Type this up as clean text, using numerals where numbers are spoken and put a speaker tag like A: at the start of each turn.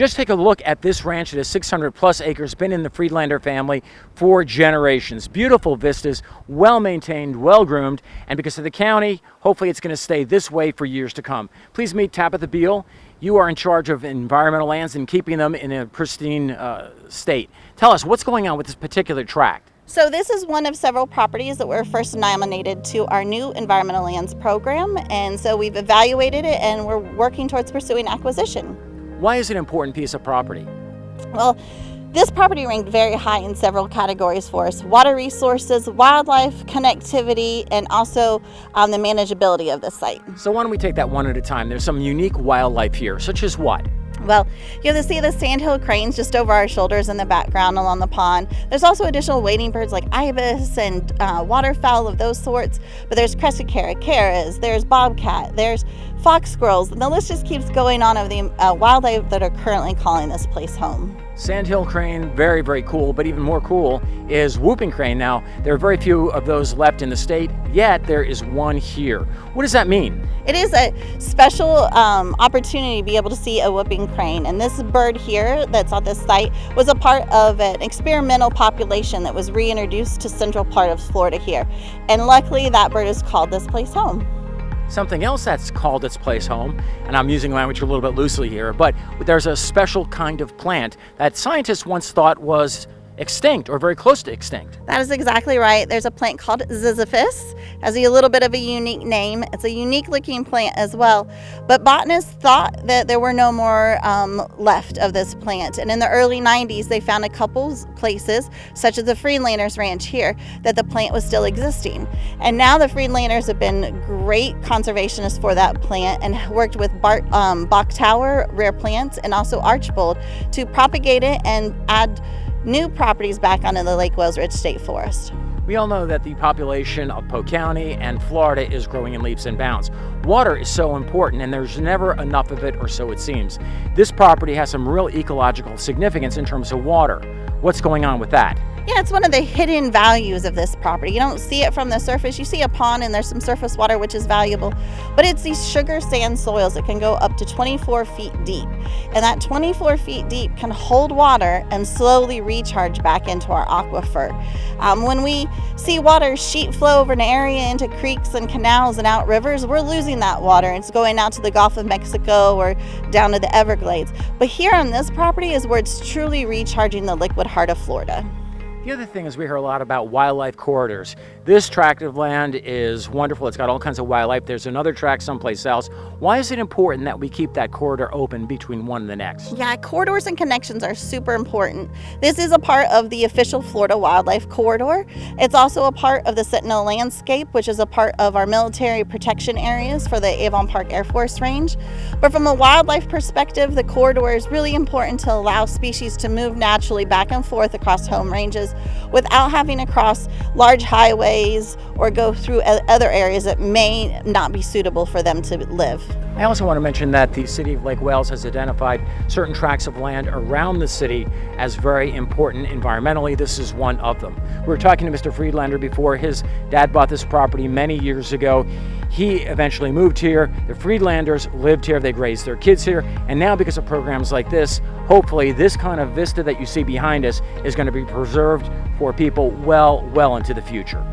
A: Just take a look at this ranch. It has 600 plus acres, been in the Friedlander family for generations. Beautiful vistas, well maintained, well groomed, and because of the county, hopefully it's going to stay this way for years to come. Please meet Tabitha Beal. You are in charge of environmental lands and keeping them in a pristine state. Tell us, what's going on with this particular tract?
B: So this is one of several properties that were first nominated to our new environmental lands program, and so we've evaluated it and we're working towards pursuing acquisition.
A: Why is it an important piece of property?
B: Well, this property ranked very high in several categories for us: water resources, wildlife, connectivity, and also the manageability of the site.
A: So why don't we take that one at a time? There's some unique wildlife here, such as what?
B: Well, you have to see the sandhill cranes just over our shoulders in the background along the pond. There's also additional wading birds like ibis and waterfowl of those sorts. But there's crested caracaras, there's bobcat, there's fox squirrels, and the list just keeps going on of the wildlife that are currently calling this place home.
A: Sandhill crane, very, very cool, but even more cool is whooping crane. Now, there are very few of those left in the state, yet there is one here. What does that mean?
B: It is a special opportunity to be able to see a whooping crane, and this bird here that's on this site was a part of an experimental population that was reintroduced to central part of Florida here, and luckily that bird has called this place home.
A: Something else that's called its place home, and I'm using language a little bit loosely here, but there's a special kind of plant that scientists once thought was extinct or very close to extinct.
B: That is exactly right. There's a plant called ziziphus. Has a little bit of a unique name. It's a unique looking plant as well. But botanists thought that there were no more left of this plant. And in the early 90s, they found a couple places, such as the Friedlander Ranch here, that the plant was still existing. And now the Friedlanders have been great conservationists for that plant and worked with Bach Tower, rare plants, and also Archbold to propagate it and add new properties back onto the Lake Wales Ridge State Forest.
A: We all know that the population of Polk County and Florida is growing in leaps and bounds. Water is so important, and there's never enough of it, or so it seems. This property has some real ecological significance in terms of water. What's going on with that?
B: Yeah, it's one of the hidden values of this property. You don't see it from the surface. You see a pond and there's some surface water, which is valuable, but it's these sugar sand soils that can go up to 24 feet deep. And that 24 feet deep can hold water and slowly recharge back into our aquifer. When we see water sheet flow over an area into creeks and canals and out rivers, we're losing that water. It's going out to the Gulf of Mexico or down to the Everglades. But here on this property is where it's truly recharging the liquid heart of Florida.
A: The other thing is we hear a lot about wildlife corridors. This tract of land is wonderful. It's got all kinds of wildlife. There's another tract someplace else. Why is it important that we keep that corridor open between one and the next?
B: Yeah, corridors and connections are super important. This is a part of the official Florida Wildlife Corridor. It's also a part of the Sentinel Landscape, which is a part of our military protection areas for the Avon Park Air Force Range. But from a wildlife perspective, the corridor is really important to allow species to move naturally back and forth across home ranges without having to cross large highways or go through other areas that may not be suitable for them to live.
A: I also want to mention that the City of Lake Wales has identified certain tracts of land around the city as very important environmentally. This is one of them. We were talking to Mr. Friedlander before. His dad bought this property many years ago. He eventually moved here. The Friedlanders lived here. They raised their kids here. And now, because of programs like this, hopefully this kind of vista that you see behind us is going to be preserved for people well into the future.